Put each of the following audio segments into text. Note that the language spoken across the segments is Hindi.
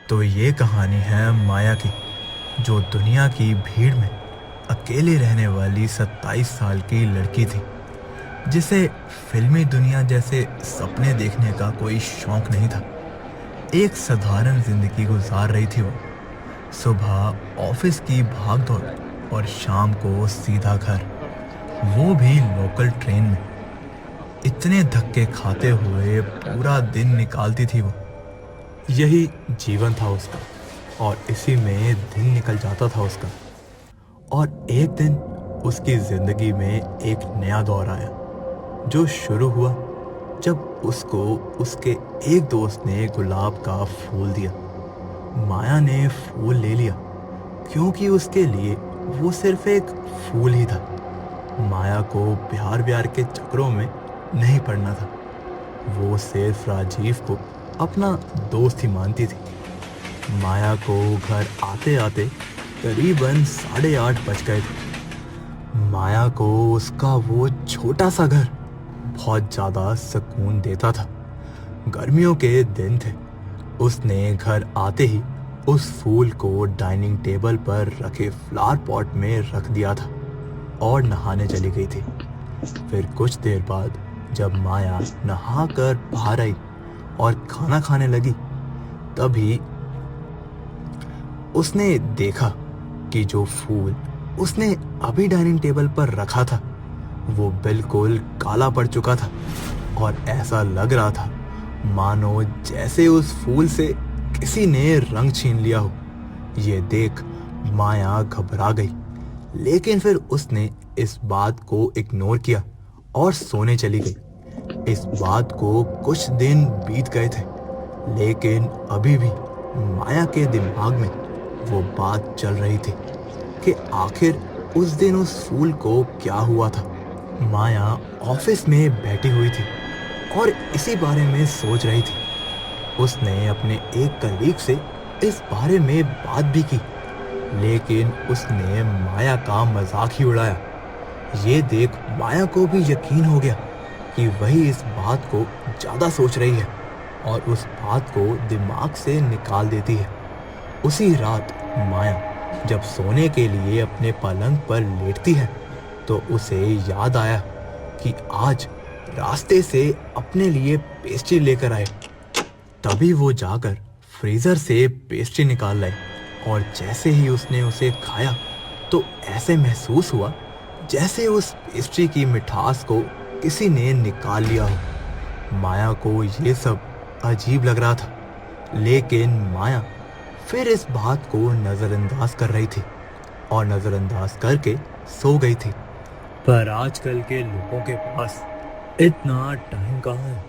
तो ये कहानी है माया की, जो दुनिया की भीड़ में अकेले रहने वाली 27 साल की लड़की थी, जिसे फिल्मी दुनिया जैसे सपने देखने का कोई शौक नहीं था। एक साधारण जिंदगी गुजार रही थी वो। सुबह ऑफिस की भागदौड़ और शाम को सीधा घर, वो भी लोकल ट्रेन में। इतने धक्के खाते हुए पूरा दिन निकालती थी वो। यही जीवन था उसका, और इसी में दिन निकल जाता था उसका। और एक दिन उसकी जिंदगी में एक नया दौर आया, जो शुरू हुआ जब उसको उसके एक दोस्त ने गुलाब का फूल दिया। माया ने फूल ले लिया, क्योंकि उसके लिए वो सिर्फ एक फूल ही था। माया को प्यार व्यार के चक्करों में नहीं पड़ना था। वो सिर्फ राजीव को अपना दोस्त ही मानती थी। माया को घर आते आते करीबन 8:30 बज गए थे। माया को उसका वो छोटा सा घर बहुत ज़्यादा सुकून देता था। गर्मियों के दिन थे। उसने घर आते ही उस फूल को डाइनिंग टेबल पर रखे फ्लावर पॉट में रख दिया था और नहाने चली गई थी। फिर कुछ देर बाद जब माया नहाकर बाहर आई और खाना खाने लगी, तभी उसने देखा कि जो फूल उसने अभी डाइनिंग टेबल पर रखा था, वो बिल्कुल काला पड़ चुका था और ऐसा लग रहा था मानो जैसे उस फूल से किसी ने रंग छीन लिया हो। ये देख माया घबरा गई, लेकिन फिर उसने इस बात को इग्नोर किया और सोने चली गई। इस बात को कुछ दिन बीत गए थे, लेकिन अभी भी माया के दिमाग में वो बात चल रही थी कि आखिर उस दिन उस फूल को क्या हुआ था। माया ऑफिस में बैठी हुई थी और इसी बारे में सोच रही थी। उसने अपने एक कलीग से इस बारे में बात भी की, लेकिन उसने माया का मजाक ही उड़ाया। ये देख माया को भी यकीन हो गया कि वही इस बात को ज़्यादा सोच रही है और उस बात को दिमाग से निकाल देती है। उसी रात माया जब सोने के लिए अपने पलंग पर लेटती है, तो उसे याद आया कि आज रास्ते से अपने लिए पेस्ट्री लेकर आए। तभी वो जाकर फ्रीज़र से पेस्ट्री निकाल लाई, और जैसे ही उसने उसे खाया तो ऐसे महसूस हुआ जैसे उस पेस्ट्री की मिठास को किसी ने निकाल लिया हो। माया को ये सब अजीब लग रहा था, लेकिन माया फिर इस बात को नज़रअंदाज कर रही थी और नज़रअंदाज करके सो गई थी। पर आजकल के लोगों के पास इतना टाइम कहाँ है,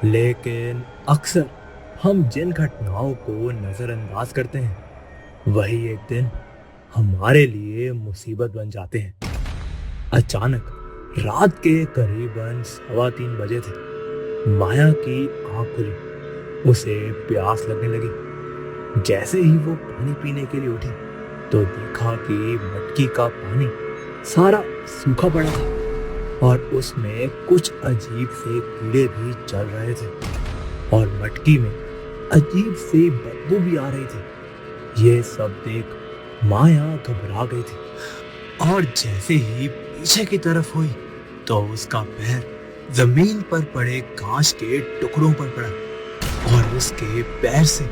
लेकिन अक्सर हम जिन घटनाओं को नज़रअंदाज करते हैं, वही एक दिन हमारे लिए मुसीबत बन जाते हैं। अचानक रात के करीबन 3:15 बजे थे। माया की आंख खुली, उसे प्यास लगने लगी। जैसे ही वो पानी पीने के लिए उठी, तो देखा कि मटकी का पानी सारा सूखा पड़ा था और उसमें कुछ अजीब से कीड़े भी चल रहे थे और मटकी में अजीब सी बदबू भी आ रही थी। ये सब देख माया घबरा गई थी और जैसे ही पीछे की तरफ हुई, तो उसका पैर जमीन पर पड़े कांच के टुकड़ों पर पड़ा और उसके पैर से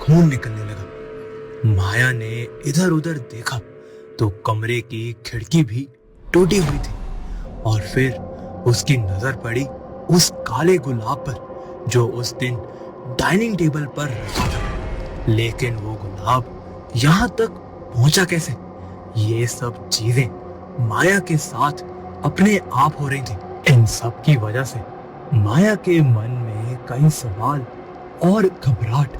खून निकलने लगा। माया ने इधर उधर देखा तो कमरे की खिड़की भी टूटी हुई थी, और फिर उसकी नजर पड़ी उस काले गुलाब पर जो उस दिन डाइनिंग टेबल पर रखा था। लेकिन वो गुलाब यहाँ तक पहुंचा कैसे? ये सब चीजें माया के साथ अपने आप हो रही थी। इन सब की वजह से माया के मन में कई सवाल और घबराहट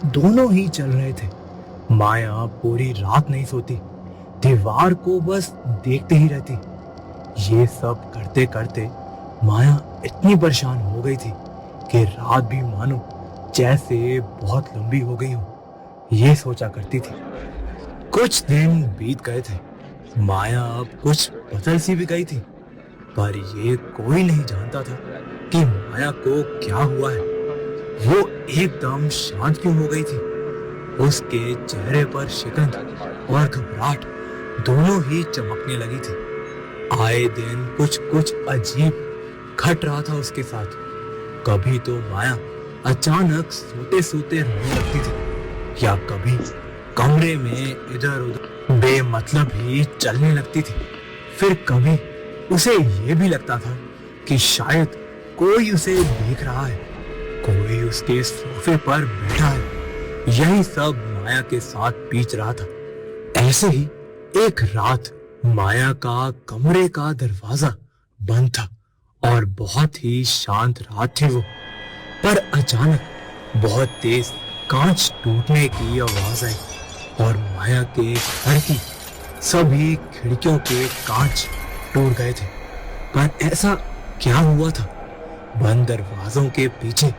दोनों ही चल रहे थे। माया पूरी रात नहीं सोती, दीवार को बस देखते ही रहती। ये सब करते करते माया इतनी परेशान हो गई थी कि रात भी मानो जैसे बहुत लंबी हो गई हो, ये सोचा करती थी। कुछ दिन बीत गए थे। माया अब कुछ बदल सी भी गई थी, पर ये कोई नहीं जानता था कि माया को क्या हुआ है। वो एकदम शांत क्यों हो गई थी? उसके चेहरे पर शिकन और घबराहट दोनों ही चमकने लगी थी। आए दिन कुछ कुछ अजीब घट रहा था उसके साथ। कभी तो माया अचानक सोते सोते रोने लगती थी, या कभी कमरे में इधर उधर बेमतलब ही चलने लगती थी। फिर कभी उसे ये भी लगता था कि शायद कोई उसे देख रहा है, कोई उसके सोफे पर बैठा है। यही सब माया के साथ बीत रहा था। ऐसे ही एक रात माया का कमरे का दरवाजा बंद था और बहुत ही शांत रात थी वो। पर अचानक बहुत तेज कांच टूटने की आवाज आई और माया के घर की सभी खिड़कियों के कांच टूट गए थे। पर ऐसा क्या हुआ था? बंद दरवाजों के पीछे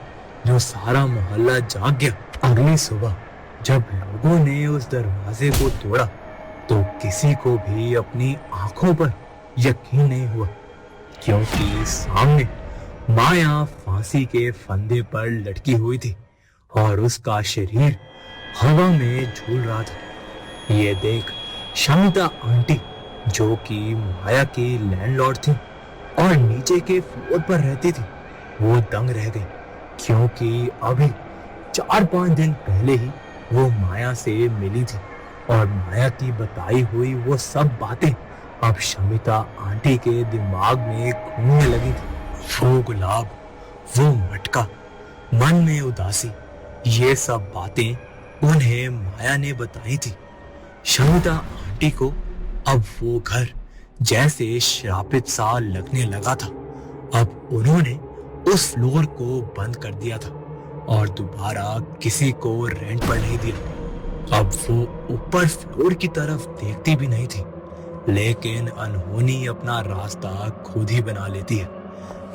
जो सारा मोहल्ला जाग गया। अगली सुबह जब लोगों ने उस दरवाजे को तोड़ा तो किसी को भी अपनी आंखों पर यकीन नहीं हुआ, क्योंकि सामने माया फांसी के फंदे पर लटकी हुई थी और उसका शरीर हवा में झूल रहा था। ये देख शमिता आंटी, जो कि माया की लैंडलॉर्ड थी और नीचे के फ्लोर पर रहती थी, वो दंग रह गई, क्योंकि अभी 4-5 दिन पहले ही वो माया से मिली थी और माया की बताई हुई वो सब बातें अब शमिता आंटी के दिमाग में घूमने लगी थी। वो गुलाब, वो मटका, मन में उदासी, ये सब बातें उन्हें माया ने बताई थी। शमिता आंटी को अब वो घर जैसे श्रापित सा लगने लगा था। अब उन्होंने उस फ्लोर को बंद कर दिया था और दोबारा किसी को रेंट पर नहीं दिया। अब वो ऊपर फ्लोर की तरफ देखती भी नहीं थी, लेकिन अनहोनी अपना रास्ता खुद ही बना लेती है।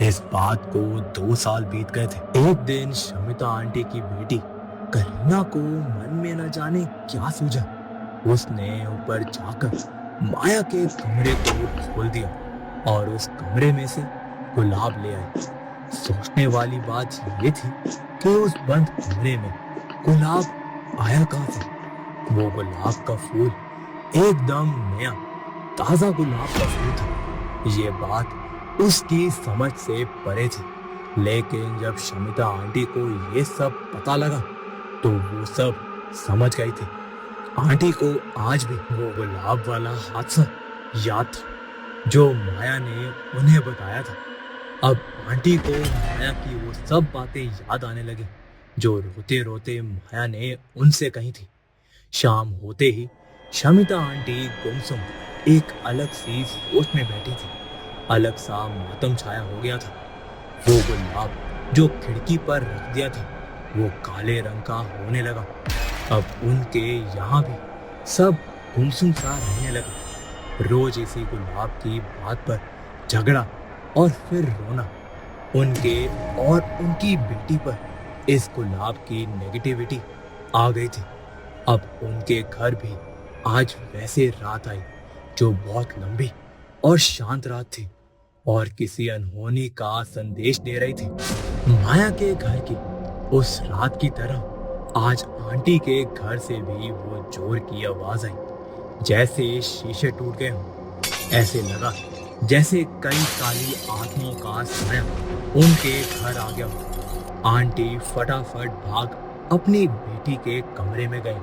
इस बात को 2 साल बीत गए थे। एक दिन शमिता आंटी की बेटी करीना को मन में न जाने क्या सूझा। उसने ऊपर जाकर माया के कमरे को खोल दिया और उस कमरे में से गुलाब ले आई। सोचने वाली बात ये थी कि उस बंद कमरे में गुलाब आया कहां से? वो गुलाब का फूल एकदम नया ताजा गुलाब का फूल था। ये बात उसकी समझ से परे थी, लेकिन जब शमिता आंटी को ये सब पता लगा तो वो सब समझ गई थी। आंटी को आज भी वो गुलाब वाला हादसा याद था जो माया ने उन्हें बताया था। अब आंटी को माया की वो सब बातें याद आने लगी जो रोते रोते माया ने उनसे कही थी। शाम होते ही शमिता आंटी गुमसुम एक अलग सी सोच में बैठी थी। अलग सा मातम छाया हो गया था। वो गुलाब जो खिड़की पर रख दिया था वो काले रंग का होने लगा। अब उनके यहाँ भी सब गुमसुम सा रहने लगा। रोज इसी गुलाब की बात पर झगड़ा और फिर रोना। उनके और उनकी बेटी पर इस गुलाब की नेगेटिविटी आ गई थी। अब उनके घर भी आज वैसे रात आई जो बहुत लंबी और शांत रात थी और किसी अनहोनी का संदेश दे रही थी। माया के घर की उस रात की तरह आज आंटी के घर से भी वो जोर की आवाज आई, जैसे शीशे टूट गए हों। ऐसे लगा जैसे कई काली आत्माओं का साया उनके घर आ गया हो। आंटी फटाफट भाग अपनी बेटी के कमरे में गई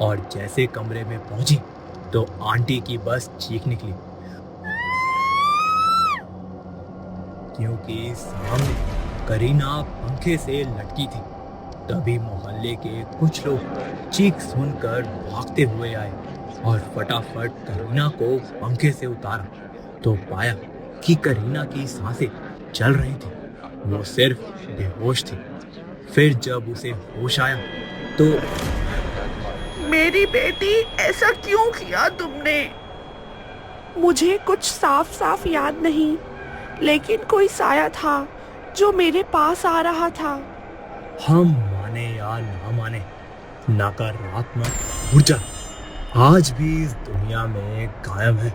और जैसे कमरे में पहुंची तो आंटी की बस चीख निकली, क्योंकि सामने करीना पंखे से लटकी थी। तभी मोहल्ले के कुछ लोग चीख सुनकर भागते हुए आए और फटाफट करीना को पंखे से उतारा तो पाया कि करीना की सांसें चल रही थी, वो सिर्फ बेहोश थी। फिर जब उसे होश आया तो मेरी बेटी, ऐसा क्यों किया तुमने? मुझे कुछ साफ साफ याद नहीं, लेकिन कोई साया था जो मेरे पास आ रहा था। हम माने या ना माने, नकारात्मक ऊर्जा आज भी इस दुनिया में कायम है।